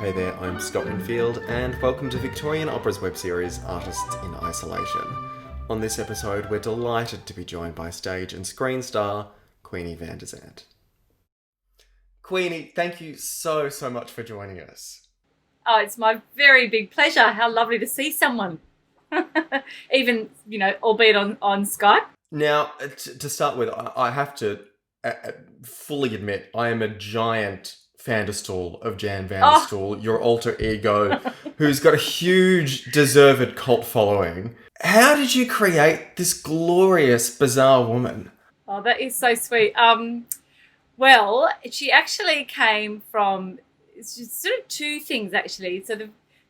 Hey there, I'm Scott Winfield, and welcome to Victorian Opera's web series Artists in Isolation. On this episode, we're delighted to be joined by stage and screen star Queenie van der Zandt. Queenie, thank you so much for joining us. Oh, it's my very big pleasure. How lovely to see someone. Even, albeit on Skype. Now, to start with, I have to fully admit, I am a giant fan of Stool, of Jan van der Stool, your alter ego, who's got a huge, deserved cult following. How did you create this glorious, bizarre woman? Oh, that is so sweet. Well, she actually came from sort of two things, actually. So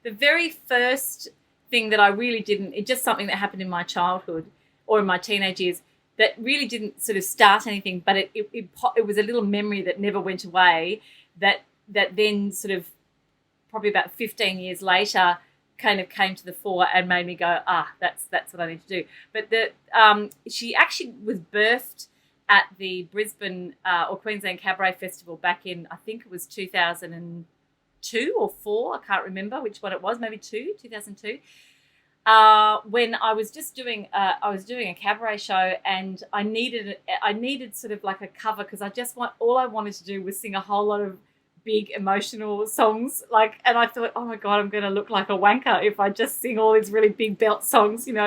the very first thing that I really didn't, it's just something that happened in my childhood or in my teenage years that really didn't sort of start anything, but it was a little memory that never went away that then sort of probably about 15 years later kind of came to the fore and made me go, that's what I need to do. But she actually was birthed at the Brisbane or Queensland Cabaret Festival back in, I think it was 2002 or 4, I can't remember which one it was, maybe 2002. When I was just doing a cabaret show, and I needed sort of like a cover, because all I wanted to do was sing a whole lot of big emotional songs, and I thought, oh my God, I'm going to look like a wanker if I just sing all these really big belt songs, and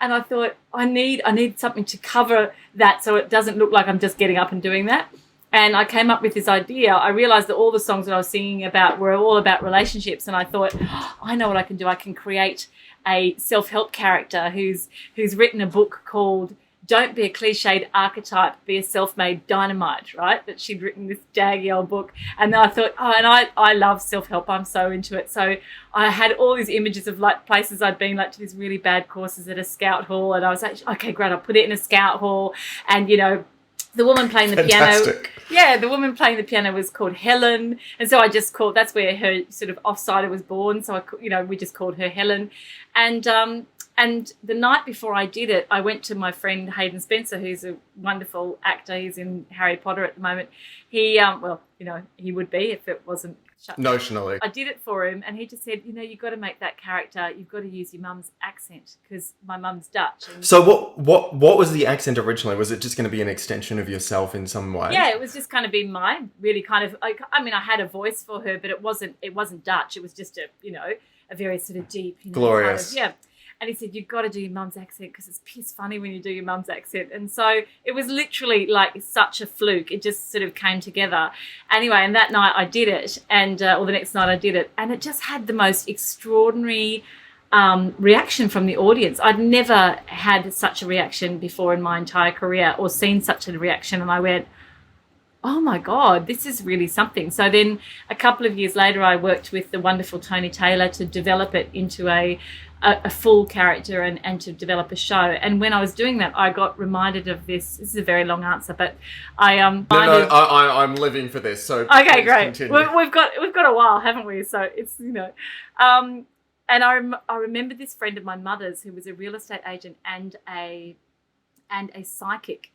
I thought I need something to cover that so it doesn't look like I'm just getting up and doing that. And I came up with this idea. I realised that all the songs that I was singing about were all about relationships, and I thought, I know what I can do. I can create a self-help character who's written a book called Don't Be a Cliched Archetype, Be a Self-Made Dynamite, right? That she'd written this daggy old book. And then I thought, and I love self-help. I'm so into it. So I had all these images of like places I'd been, like to these really bad courses at a scout hall. And I was like, okay, great, I'll put it in a scout hall. And, the woman playing the piano. Yeah, the woman playing the piano was called Helen. And so I just that's where her sort of offsider was born. So, we just called her Helen. And the night before I did it, I went to my friend Hayden Spencer, who's a wonderful actor. He's in Harry Potter at the moment. He, he would be if it wasn't shut down. Notionally. I did it for him, and he just said, you've got to make that character, you've got to use your mum's accent, because my mum's Dutch. And so what was the accent originally? Was it just going to be an extension of yourself in some way? Yeah, it was just kind of being mine, really kind of, I had a voice for her, but it wasn't Dutch. It was just a very sort of deep, glorious. Kind of, yeah. And he said, you've got to do your mum's accent because it's piss funny when you do your mum's accent. And so it was literally like such a fluke. It just sort of came together. Anyway, and that night I did it, or the next night I did it, and it just had the most extraordinary reaction from the audience. I'd never had such a reaction before in my entire career, or seen such a reaction. And I went, oh my God, this is really something. So then a couple of years later, I worked with the wonderful Tony Taylor to develop it into a full character and to develop a show. And when I was doing that, I got reminded of this. This is a very long answer, but I'm living for this. So okay, great. Continue. We've got a while, haven't we? So it's and I remember this friend of my mother's who was a real estate agent and a psychic,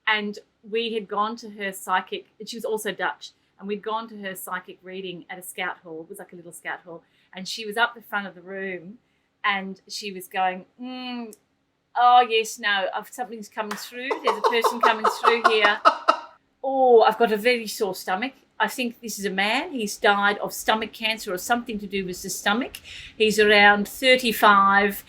and we had gone to her psychic. She was also Dutch, and we'd gone to her psychic reading at a scout hall. It was like a little scout hall, and she was up the front of the room. And she was going, oh, yes, no, something's coming through. There's a person coming through here. Oh, I've got a very sore stomach. I think this is a man. He's died of stomach cancer or something to do with the stomach. He's around 35.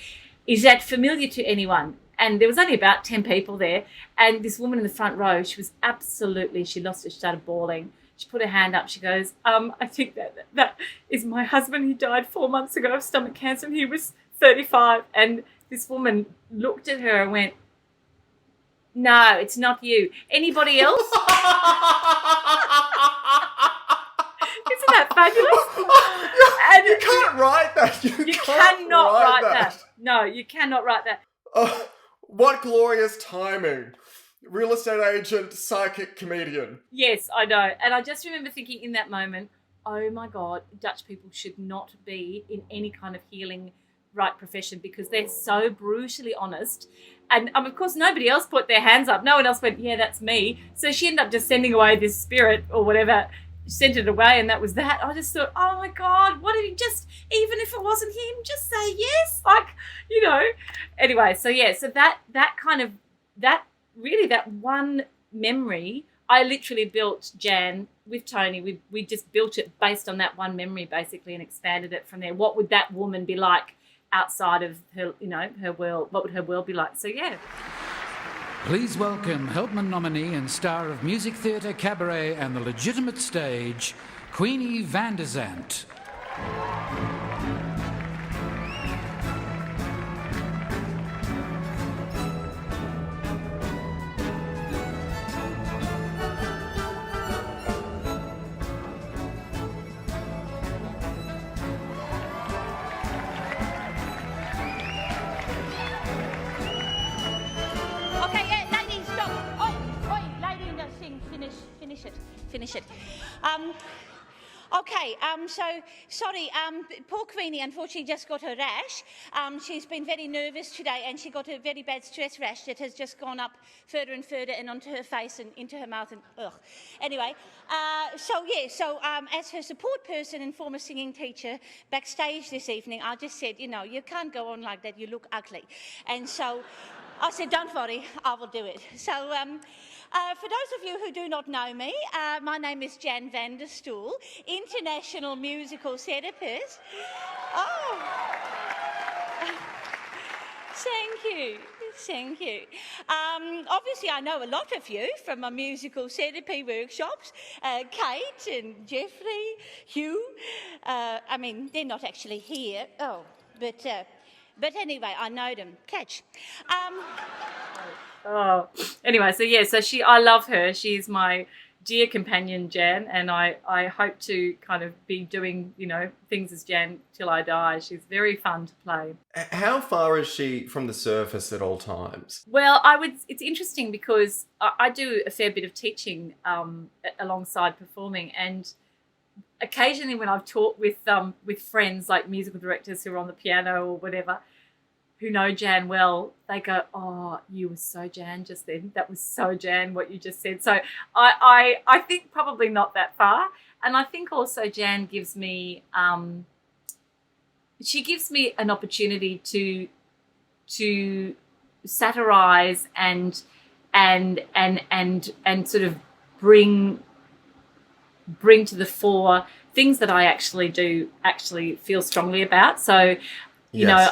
Is that familiar to anyone? And there was only about 10 people there. And this woman in the front row, she lost it. She started bawling. She put her hand up. She goes, I think that is my husband. He died 4 months ago of stomach cancer, and he was 35. And this woman looked at her and went, no, it's not you. Anybody else? Isn't that fabulous? And you can't write that. You cannot write that. No, you cannot write that. What glorious timing. Real estate agent, psychic, comedian. Yes, I know. And I just remember thinking in that moment, oh my God, Dutch people should not be in any kind of healing right profession, because they're so brutally honest. And of course, nobody else put their hands up. No one else went, yeah, that's me. So she ended up just sending away this spirit or whatever sent it away, and that was that. I just thought, oh my God, what if he just, even if it wasn't him, just say yes, like, you know. Anyway, so yeah, so that one memory, I literally built Jan with Tony. We just built it based on that one memory, basically, and expanded it from there. What would that woman be like outside of her, you know, her world? What would her world be like? So yeah. Please welcome Helpman nominee and star of music theatre, cabaret and the legitimate stage, Queenie van der Zandt. Finish it. So sorry, poor Queenie unfortunately just got a rash. She's been very nervous today, and she got a very bad stress rash that has just gone up further and further and onto her face and into her mouth and ugh. Anyway, as her support person and former singing teacher backstage this evening, I just said, you know, you can't go on like that, you look ugly. And so I said, don't worry, I will do it. So for those of you who do not know me, my name is Jan van der Stool, international musical therapist. Oh, thank you. Obviously, I know a lot of you from my musical therapy workshops, Kate and Jeffrey, Hugh. I mean, they're not actually here. Oh, but anyway, I know them. Catch. Anyway, so yeah, I love her. She's my dear companion, Jan, and I hope to kind of be doing, you know, things as Jan till I die. She's very fun to play. How far is she from the surface at all times? Well, it's interesting because I do a fair bit of teaching alongside performing, and occasionally when I've taught with friends like musical directors who are on the piano or whatever, who know Jan well, they go, oh, you were so Jan just then. That was so Jan, what you just said. So I think probably not that far. And I think also Jan gives me, she gives me an opportunity to satirize and sort of bring to the fore things that I actually feel strongly about. So, you know,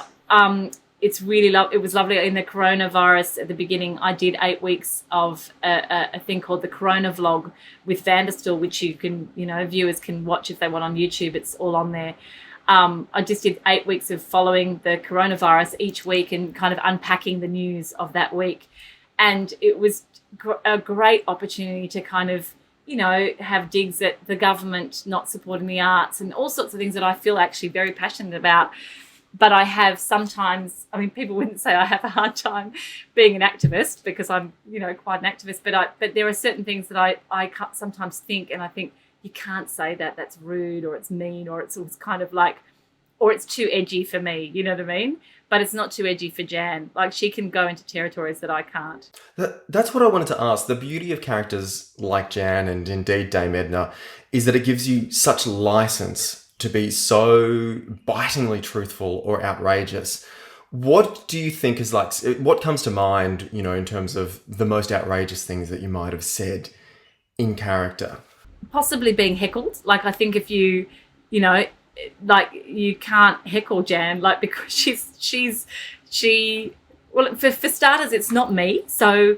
it's really it was lovely. In the coronavirus at the beginning, I did 8 weeks of a thing called the Corona Vlog with Van der Stool, which you can, you know, viewers can watch if they want on YouTube. It's all on there. I just did 8 weeks of following the coronavirus each week and kind of unpacking the news of that week. And it was a great opportunity to kind of, you know, have digs at the government not supporting the arts and all sorts of things that I feel actually very passionate about. But I have sometimes, I mean, people wouldn't say I have a hard time being an activist because I'm, you know, quite an activist. But there are certain things that I sometimes think, and I think you can't say that. That's rude, or it's mean, or it's kind of like, or it's too edgy for me. You know what I mean? But it's not too edgy for Jan. Like, she can go into territories that I can't. That's what I wanted to ask. The beauty of characters like Jan and indeed Dame Edna is that it gives you such license to be so bitingly truthful or outrageous. What do you think is like, what comes to mind, you know, in terms of the most outrageous things that you might have said in character? Possibly being heckled. Like, I think if you know, like, you can't heckle Jan, like, because well, for starters, it's not me. So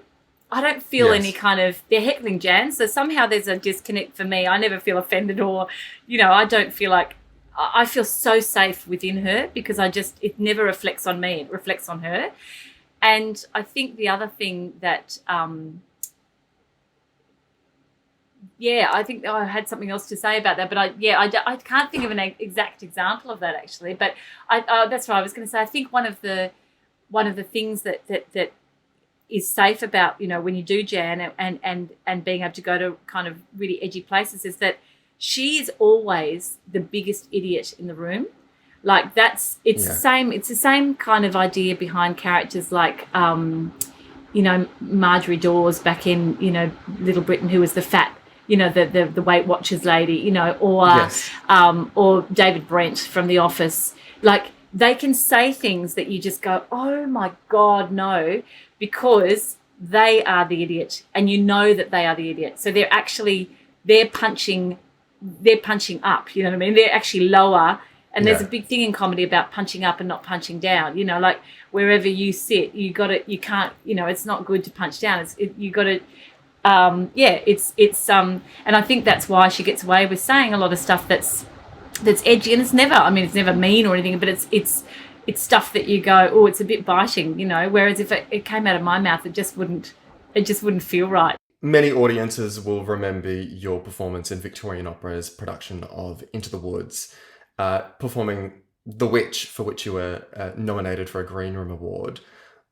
I don't feel any kind of, they're heckling Jan. So somehow there's a disconnect for me. I never feel offended, or, you know, I don't feel like, I feel so safe within her because it never reflects on me. It reflects on her. And I think the other thing that, I think I had something else to say about that, but I can't think of an exact example of that actually. But that's what I was going to say. I think one of the things that is safe about, you know, when you do Jan and being able to go to kind of really edgy places is that she is always the biggest idiot in the room. Like, it's the same kind of idea behind characters like, you know, Marjorie Dawes back in, you know, Little Britain, who was the fat the Weight Watchers lady, Yes. or David Brent from The Office. Like, they can say things that you just go, oh my God, no, because they are the idiot, and you know that they are the idiot. So they're punching up, you know what I mean? They're actually lower. And there's a big thing in comedy about punching up and not punching down. Like wherever you sit, you can't, it's not good to punch down. You got to, and I think that's why she gets away with saying a lot of stuff that's edgy, and it's never mean or anything, but it's stuff that you go, oh, it's a bit biting, whereas if it came out of my mouth, it just wouldn't feel right. Many audiences will remember your performance in Victorian Opera's production of Into the Woods, performing The Witch, for which you were nominated for a Green Room Award.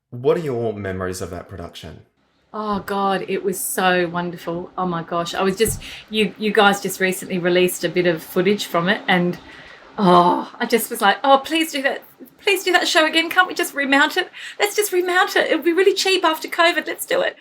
What are your memories of that production? Oh God, it was so wonderful. Oh my gosh. I was just, you guys just recently released a bit of footage from it, and I just was like, oh, please do that show again. Can't we just remount it? Let's just remount it. It'll be really cheap after COVID. Let's do it.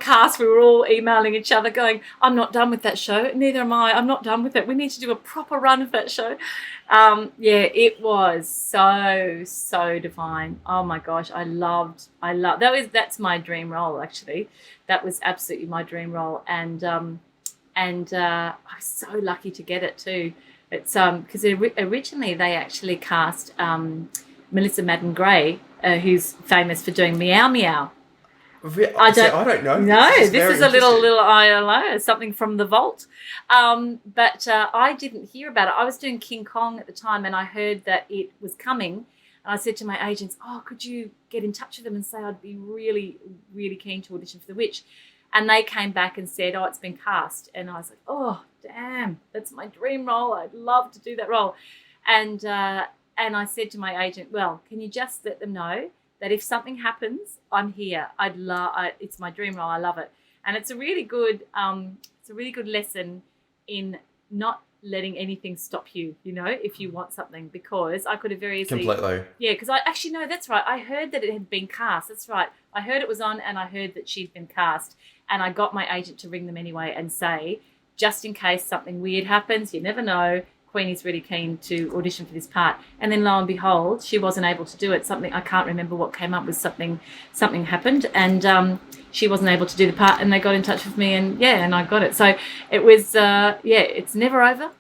Cast, we were all emailing each other going, I'm not done with that show, neither am I'm not done with it, we need to do a proper run of that show. It was so divine. Oh my gosh, I loved that's my dream role, actually. That was absolutely my dream role, and I was so lucky to get it too. It's because originally they actually cast Melissa Madden Gray, who's famous for doing Meow Meow. I don't know. No, this is a little I don't know, something from the vault. But I didn't hear about it. I was doing King Kong at the time, and I heard that it was coming. And I said to my agents, oh, could you get in touch with them and say I'd be really, really keen to audition for The Witch? And they came back and said, oh, it's been cast. And I was like, oh, damn, that's my dream role. I'd love to do that role. And I said to my agent, well, can you just let them know that if something happens, I'm here. It's my dream role. I love it, and it's a really good lesson in not letting anything stop you. If you want something, because I could have very easily completely. Yeah, because I actually no, that's right. I heard that it had been cast. That's right. I heard it was on, and I heard that she'd been cast, and I got my agent to ring them anyway and say, just in case something weird happens, you never know. Queenie's really keen to audition for this part, and then lo and behold, she wasn't able to do it. Something I can't remember what came up with. Something happened, and she wasn't able to do the part. And they got in touch with me, and I got it. So it was it's never over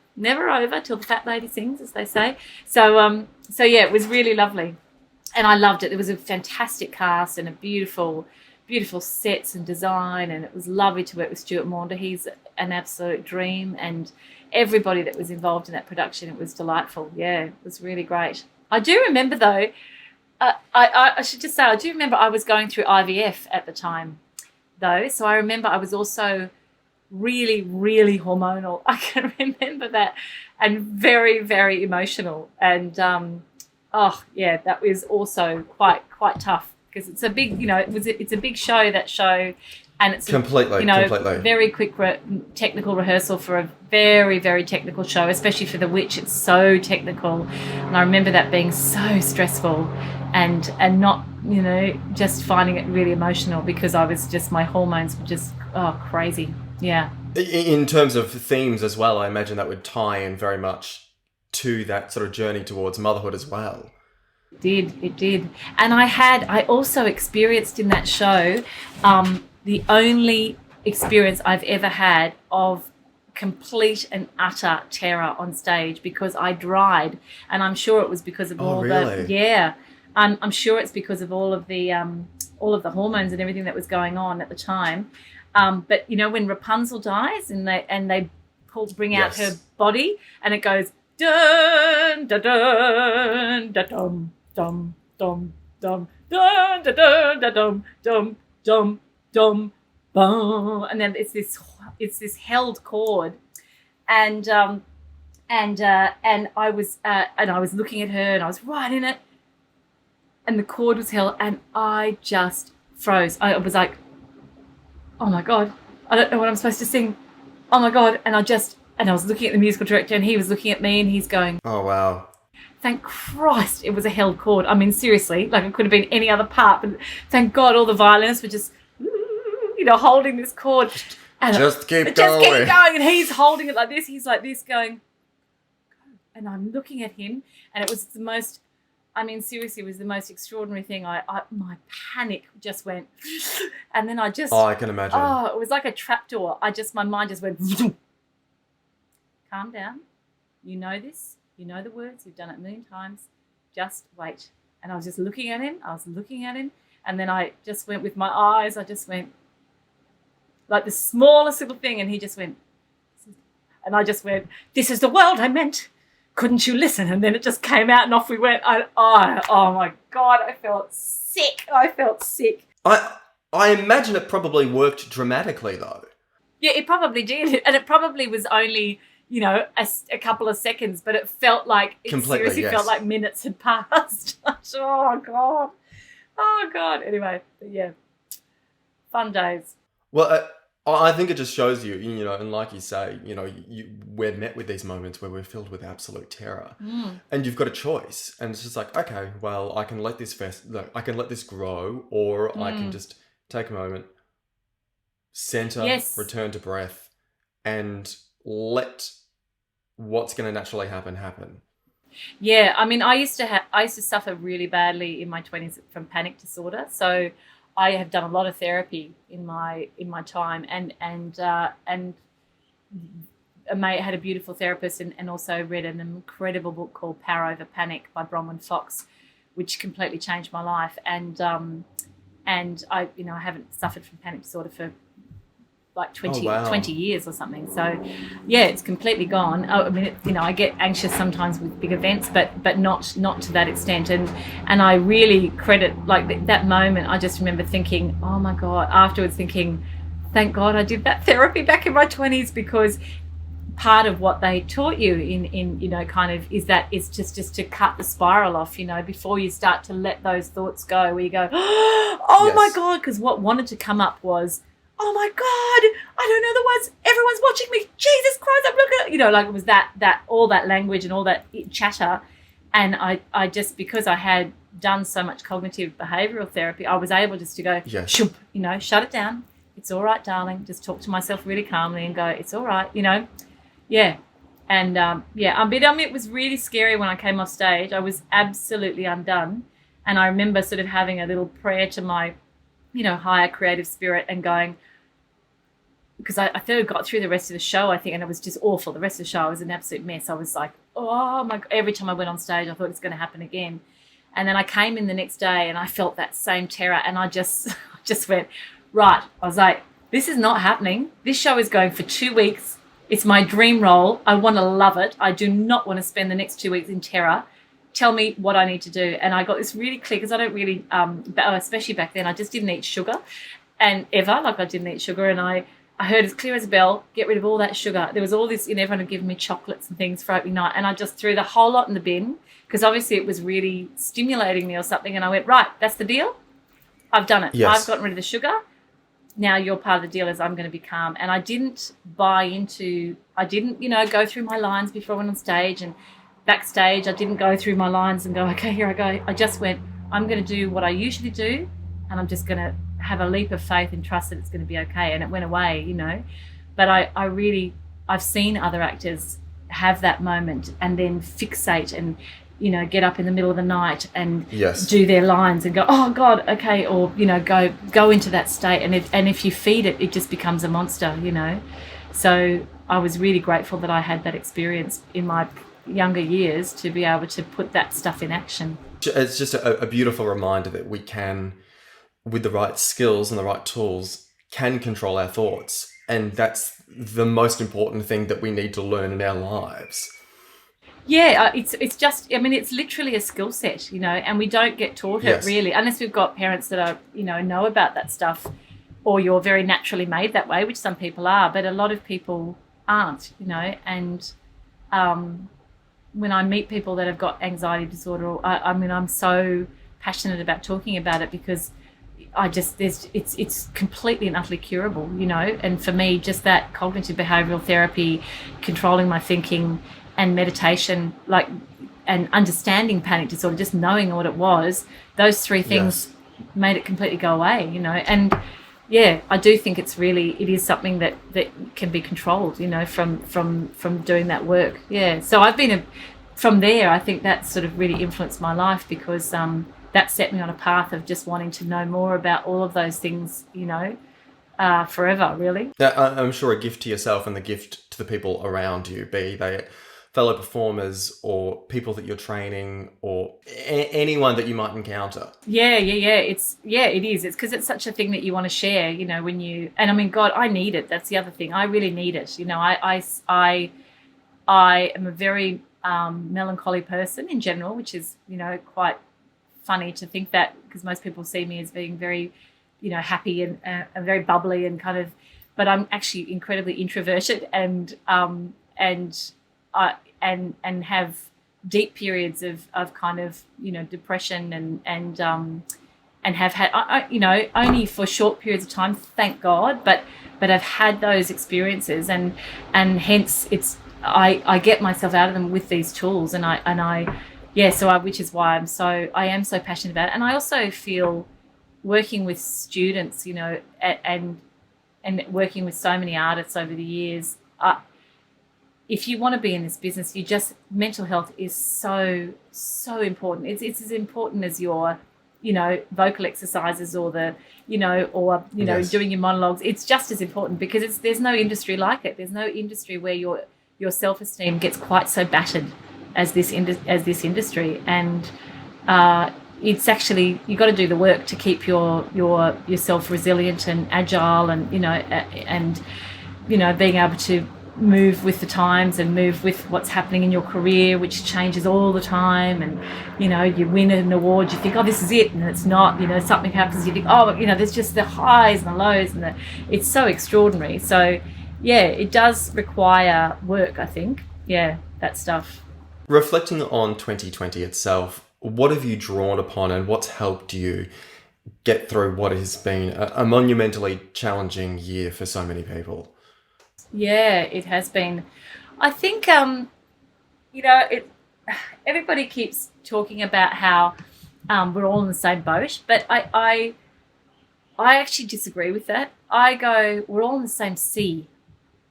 till the fat lady sings, as they say. So it was really lovely, and I loved it. There was a fantastic cast and a beautiful sets and design, and it was lovely to work with Stuart Maunder. He's an absolute dream, and everybody that was involved in that production, it was delightful. Yeah, it was really great. I do remember though, I should just say, I do remember I was going through IVF at the time though, so I remember I was also really, really hormonal. I can remember that, and very, very emotional, and that was also quite tough, because it's a big, it's a big show, that show. And it's completely. Very quick technical rehearsal for a very, very technical show, especially for The Witch. It's so technical, and I remember that being so stressful, and not just finding it really emotional, because I was just, my hormones were just crazy. Yeah. In terms of themes as well, I imagine that would tie in very much to that sort of journey towards motherhood as well. It did, and I also experienced in that show. The only experience I've ever had of complete and utter terror on stage, because I dried, and I'm sure it was because of I'm sure it's because of all of the all of the hormones and everything that was going on at the time. But you know, when Rapunzel dies and they bring out her body and it goes dun dun dun dun dum dum dum dum dun dun dun dun dum dum dum dum, and then it's this held chord, and I was looking at her and I was right in it, and the chord was held and I just froze. I was like, oh my God, I don't know what I'm supposed to sing. Oh my God. And I was looking at the musical director and he was looking at me and he's going, oh wow. Thank Christ it was a held chord. I mean, seriously, like it could have been any other part, but thank God all the violinists were just, you know, holding this chord. And just keep going. Just keep going. And he's holding it like this. He's like this going, and I'm looking at him and it was the most, I mean, seriously, it was the most extraordinary thing. My panic just went, and then I just... Oh, I can imagine. Oh, it was like a trapdoor. My mind just went, calm down. You know this. You know the words. You've done it a million times. Just wait. And I was just looking at him. And then I just went with my eyes. I just went like the smallest little thing. And he just went, and I just went, this is the world I meant. Couldn't you listen? And then it just came out and off we went. Oh my God, I felt sick. I imagine it probably worked dramatically though. Yeah, it probably did. And it probably was only, you know, a couple of seconds, but it felt like, felt like minutes had passed. Oh God. Anyway, but yeah, fun days. Well, I think it just shows you, you know, and like you say, you know, we're met with these moments where we're filled with absolute terror, and you've got a choice, and it's just like, okay, well, I can let this grow, or I can just take a moment, center, return to breath, and let what's going to naturally happen. Yeah, I mean, I used to suffer really badly in my 20s from panic disorder, so I have done a lot of therapy in my time, and I had a beautiful therapist, and also read an incredible book called Power Over Panic by Bronwyn Fox, which completely changed my life. And I, you know, I haven't suffered from panic disorder for like 20 years or something. So yeah, it's completely gone. I mean, you know, I get anxious sometimes with big events, but not to that extent. And I really credit like that moment. I just remember thinking, oh my God, afterwards thinking, thank God I did that therapy back in my 20s, because part of what they taught you in you know, kind of is just to cut the spiral off, you know, before you start to let those thoughts go, where you go, oh my God, because what wanted to come up was, oh my God, I don't know the words, everyone's watching me, Jesus Christ, I'm looking at, you know, like it was that all that language and all that chatter. And I just, because I had done so much cognitive behavioural therapy, I was able just to go, shoop, you know, shut it down. It's all right, darling. Just talk to myself really calmly and go, it's all right, you know. Yeah. And, it was really scary when I came off stage. I was absolutely undone. And I remember sort of having a little prayer to my, you know, higher creative spirit and going, because I thought I got through the rest of the show, I think, and it was just awful. The rest of the show was an absolute mess. I was like, oh my God. Every time I went on stage, I thought it's going to happen again. And then I came in the next day and I felt that same terror, and I just went, right. I was like, this is not happening. This show is going for 2 weeks. It's my dream role. I want to love it. I do not want to spend the next 2 weeks in terror. Tell me what I need to do. And I got this really clear, because I don't really, especially back then, I just didn't eat sugar, and I didn't eat sugar, and I heard as clear as a bell, get rid of all that sugar. There was all this, you know, everyone had given me chocolates and things for opening night, and I just threw the whole lot in the bin, because obviously it was really stimulating me or something, and I went, right, that's the deal. I've done it. Yes. I've gotten rid of the sugar. Now your part of the deal is I'm going to be calm. And I didn't, you know, go through my lines before I went on stage, and backstage I didn't go through my lines and go, okay, here I go. I just went, I'm going to do what I usually do, and I'm just going to have a leap of faith and trust that it's going to be okay. And it went away, you know. But I've seen other actors have that moment and then fixate and, you know, get up in the middle of the night and do their lines and go, oh God, okay, or, you know, go into that state, and if you feed it, it just becomes a monster, you know. So I was really grateful that I had that experience in my younger years to be able to put that stuff in action. It's just a beautiful reminder that we can with the right skills and the right tools, can control our thoughts. And that's the most important thing that we need to learn in our lives. Yeah, it's just, I mean, it's literally a skill set, and we don't get taught it really, unless we've got parents that are, know about that stuff, or you're very naturally made that way, which some people are, but a lot of people aren't, and when I meet people that have got anxiety disorder, I'm so passionate about talking about it because it's completely and utterly curable, and for me, just that cognitive behavioral therapy, controlling my thinking, and meditation, and understanding panic disorder, just knowing what it was, those three things made it completely go away, and I do think it is something that can be controlled, from doing that work. So I've been from there, I think that sort of really influenced my life because that set me on a path of just wanting to know more about all of those things, forever, really. I'm sure a gift to yourself and the gift to the people around you, be they fellow performers or people that you're training or anyone that you might encounter. It is. It's because it's such a thing that you want to share, and I mean, God, I need it. That's the other thing. I really need it. I am a very melancholy person in general, which is, quite funny to think that because most people see me as being very, happy and very bubbly and kind of, but I'm actually incredibly introverted and have deep periods of kind of, depression and have had, only for short periods of time, thank God, but I've had those experiences and hence I get myself out of them with these tools which is why I am so passionate about it. And I also feel working with students, and working with so many artists over the years, if you want to be in this business, mental health is so important. It's as important as your, vocal exercises or doing your monologues. It's just as important because there's no industry like it. There's no industry where your self-esteem gets quite so battered as this industry, and it's actually, you got to do the work to keep yourself resilient and agile, and being able to move with the times and move with what's happening in your career, which changes all the time. And you win an award, you think, oh, this is it, and it's not. Something happens, you think, oh, there's just the highs and the lows, and it's so extraordinary. So it does require work, I think. That stuff. Reflecting on 2020 itself, what have you drawn upon and what's helped you get through what has been a monumentally challenging year for so many people? Yeah, it has been. I think, everybody keeps talking about how we're all in the same boat, but I actually disagree with that. I go, we're all in the same sea,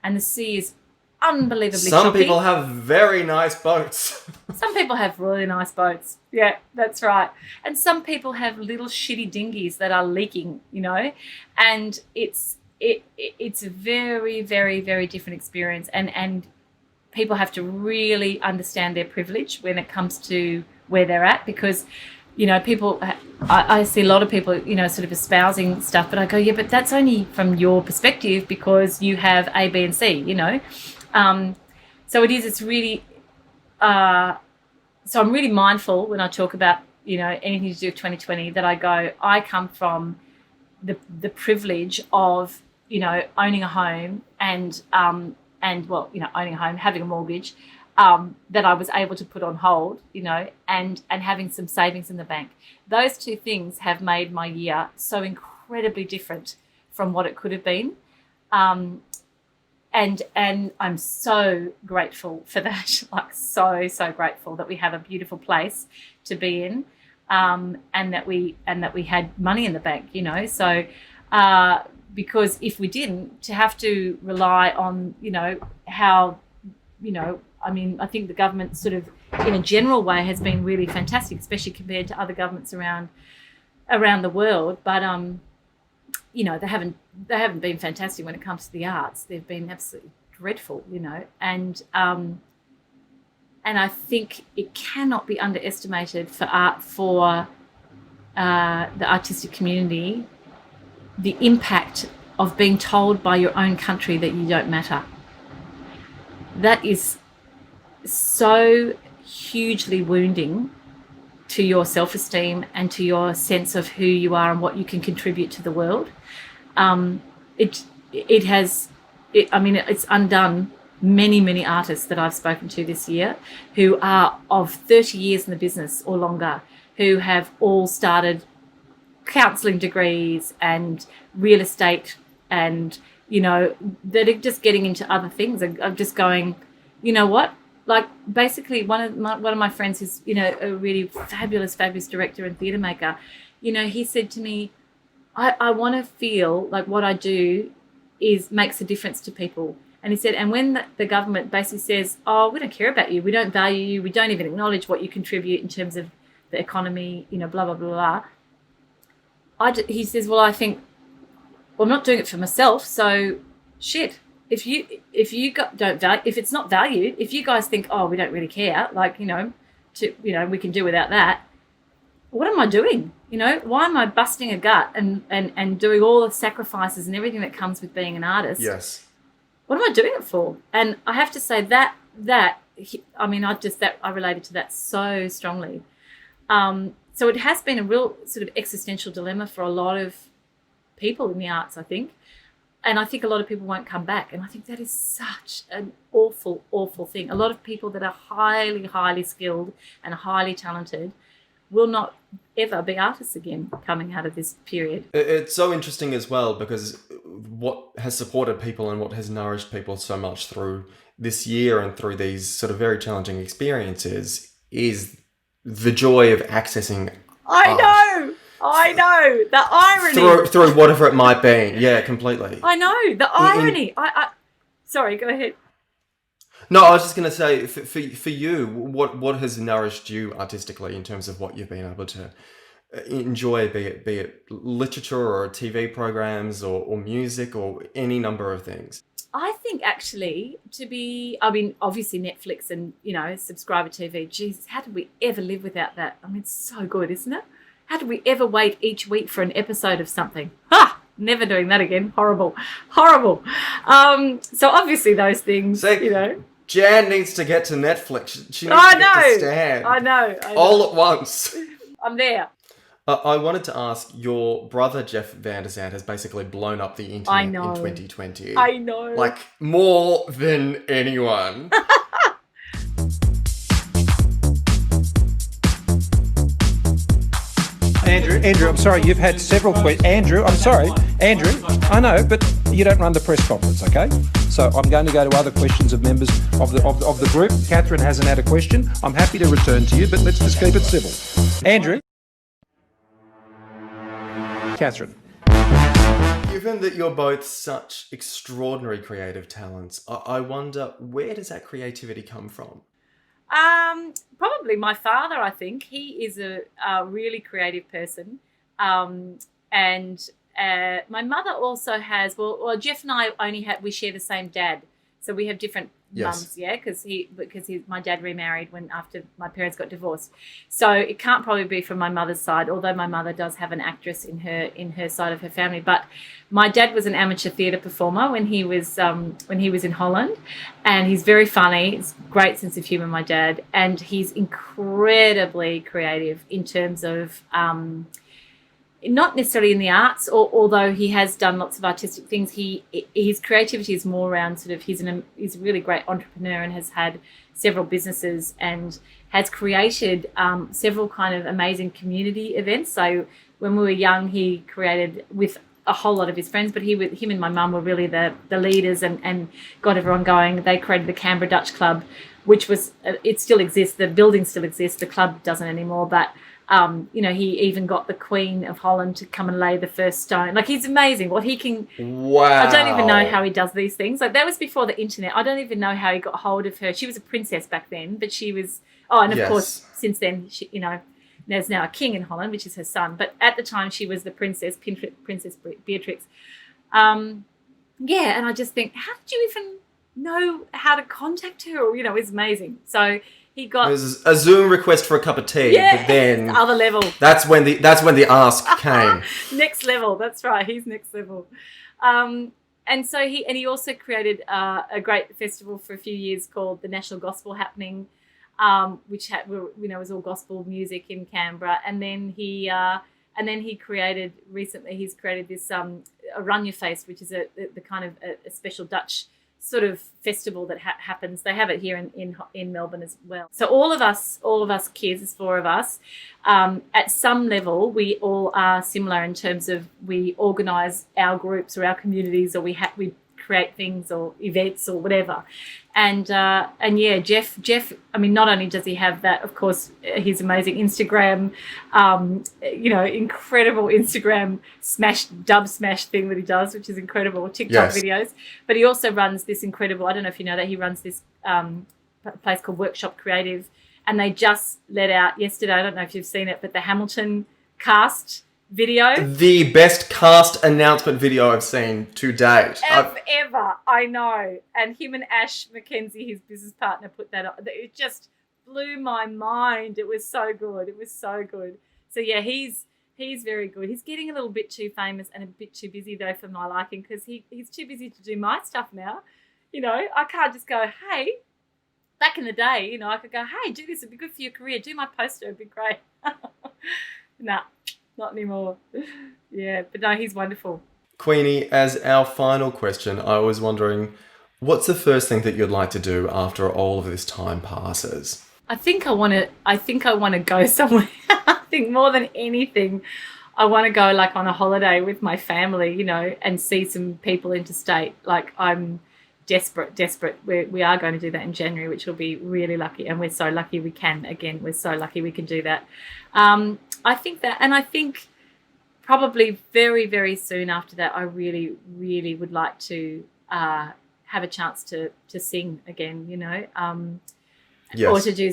and the sea is unbelievably choppy. Some people have very nice boats. Some people have really nice boats. Yeah, that's right. And some people have little shitty dinghies that are leaking, and it's a very, very, very different experience, and people have to really understand their privilege when it comes to where they're at, because people, I see a lot of people, sort of espousing stuff, but I go, yeah, but that's only from your perspective because you have A, B, and C, so it's really, so I'm really mindful when I talk about, anything to do with 2020, that I go, I come from the privilege of, owning a home and owning a home, having a mortgage, that I was able to put on hold, and having some savings in the bank. Those two things have made my year so incredibly different from what it could have been. And I'm so grateful for that, so grateful that we have a beautiful place to be in, and that we had money in the bank, so because if we didn't, to have to rely on, how, I think the government sort of in a general way has been really fantastic, especially compared to other governments around the world, but they haven't been fantastic when it comes to the arts. They've been absolutely dreadful, and I think it cannot be underestimated for the artistic community the impact of being told by your own country that you don't matter. That is so hugely wounding to your self-esteem and to your sense of who you are and what you can contribute to the world. It's undone many artists that I've spoken to this year who are of 30 years in the business or longer, who have all started counselling degrees and real estate, and that are just getting into other things. I'm just going, you know what? Like, basically, one of my friends who's a really fabulous director and theatre maker, he said to me, I want to feel like what I do makes a difference to people. And he said, and when the government basically says, oh, we don't care about you, we don't value you, we don't even acknowledge what you contribute in terms of the economy, blah blah blah blah. He says, well, I think, well, I'm not doing it for myself, so shit. If it's not valued, if you guys think, oh, we don't really care, like, we can do without that, what am I doing? Why am I busting a gut and doing all the sacrifices and everything that comes with being an artist? Yes. What am I doing it for? And I have to say I related to that so strongly. So it has been a real sort of existential dilemma for a lot of people in the arts, I think. And I think a lot of people won't come back. And I think that is such an awful, awful thing. A lot of people that are highly, highly skilled and highly talented will not ever be artists again coming out of this period. It's so interesting as well, because what has supported people and what has nourished people so much through this year and through these sort of very challenging experiences is the joy of accessing art. I know the irony through whatever it might be. Yeah, completely. I know the irony. Sorry, go ahead. No, I was just going to say, for you, what has nourished you artistically in terms of what you've been able to enjoy, be it literature or TV programs or music or any number of things? I think actually obviously Netflix and, subscriber TV, Jesus, how did we ever live without that? I mean, it's so good, isn't it? How did we ever wait each week for an episode of something? Never doing that again. Horrible. So obviously those things, Jan needs to get to Netflix. She needs to get to Stan. I know. All at once. I'm there. I wanted to ask, your brother Jeff Van der Zandt has basically blown up the internet in 2020. I know. Like, more than anyone. Andrew, I'm sorry, you've had several questions. Andrew, I'm sorry. Andrew, I know, but you don't run the press conference, okay? So I'm going to go to other questions of members of the group. Catherine hasn't had a question. I'm happy to return to you, but let's just keep it civil. Andrew. Catherine. Given that you're both such extraordinary creative talents, I wonder, where does that creativity come from? Probably my father, I think. He is a really creative person. And my mother also has, well, Jeff and I we share the same dad. So we have different mums, yeah, because my dad remarried after my parents got divorced. So it can't probably be from my mother's side, although my mother does have an actress in her side of her family. But my dad was an amateur theatre performer when he was in Holland, and he's very funny. It's great sense of humour, my dad, and he's incredibly creative in terms of not necessarily in the arts, although he has done lots of artistic things. His creativity is more around sort of he's a really great entrepreneur and has had several businesses and has created several kind of amazing community events. So when we were young, he created with a whole lot of his friends, but him and my mum were really the leaders and got everyone going. They created the Canberra Dutch Club, which was it still exists. The building still exists. The club doesn't anymore, but he even got the Queen of Holland to come and lay the first stone. Like, he's amazing. What he can... Wow. I don't even know how he does these things. Like, that was before the internet. I don't even know how he got hold of her. She was a princess back then, but she was... Oh, and of course, since then, she, there's now a king in Holland, which is her son. But at the time, she was the Princess Beatrix. And I just think, how did you even know how to contact her? It's amazing. So he got There's a Zoom request for a cup of tea, but then other level. that's when the ask came. Next level. That's right. He's next level. And so he also created a great festival for a few years called the National Gospel Happening, which was all gospel music in Canberra. And then he created recently. He's created this a Run Your Face, which is the kind of a special Dutch sort of festival that happens. They have it here in Melbourne as well. So all of us kids, there's 4 of us, at some level we all are similar in terms of we organise our groups or our communities, or we create things or events or whatever. And yeah, Jeff, I mean, not only does he have that, of course, his amazing Instagram, incredible Instagram dub smash thing that he does, which is incredible, TikTok videos. But he also runs this incredible, I don't know if you know that, he runs this place called Workshop Creative, and they just let out yesterday, I don't know if you've seen it, but the Hamilton cast video. The best cast announcement video I've seen to date. Ever, I know. And him and Ash Mackenzie, his business partner, put that up. It just blew my mind. It was so good. So yeah, he's very good. He's getting a little bit too famous and a bit too busy though for my liking, because he's too busy to do my stuff now. I can't just go, hey, back in the day, I could go, hey, do this, it'd be good for your career. Do my poster, it'd be great. Nah. Not anymore. Yeah, but no, he's wonderful. Queenie, as our final question, I was wondering, what's the first thing that you'd like to do after all of this time passes? I think I want to go somewhere. I think more than anything, I want to go like on a holiday with my family, and see some people interstate. Like, I'm desperate. We are going to do that in January, which will be really lucky, and we're so lucky we can. Again, we're so lucky we can do that. I think that, and I think probably very, very soon after that, I really, really would like to have a chance to sing again, Yes. or to do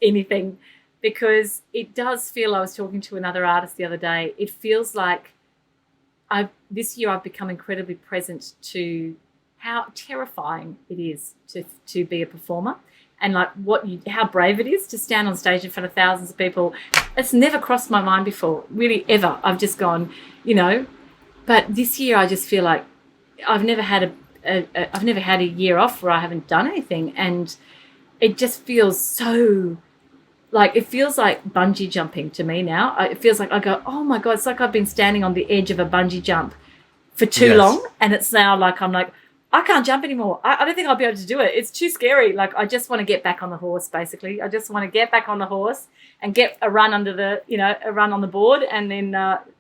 anything, because it does feel, I was talking to another artist the other day, it feels like this year I've become incredibly present to how terrifying it is to be a performer. And like how brave it is to stand on stage in front of thousands of people. It's never crossed my mind before, really, ever. I've just gone, But this year I just feel like I've never had a year off where I haven't done anything, and it just feels so like, it feels like bungee jumping to me now. It feels like I go, oh my God, it's like I've been standing on the edge of a bungee jump for too long, and it's now like I'm like, I can't jump anymore. I don't think I'll be able to do it. It's too scary. Like, I just want to get back on the horse, basically. I just want to get back on the horse and get a run a run on the board, and then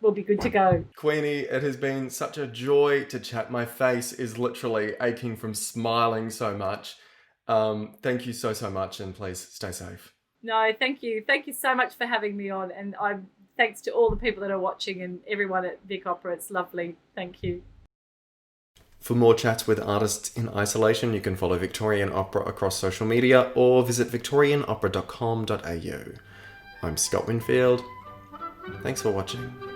we'll be good to go. Queenie, it has been such a joy to chat. My face is literally aching from smiling so much. Thank you so much, and please stay safe. No, thank you. Thank you so much for having me on, and thanks to all the people that are watching and everyone at Vic Opera. It's lovely. Thank you. For more chats with artists in isolation, you can follow Victorian Opera across social media or visit victorianopera.com.au. I'm Scott Winfield. Thanks for watching.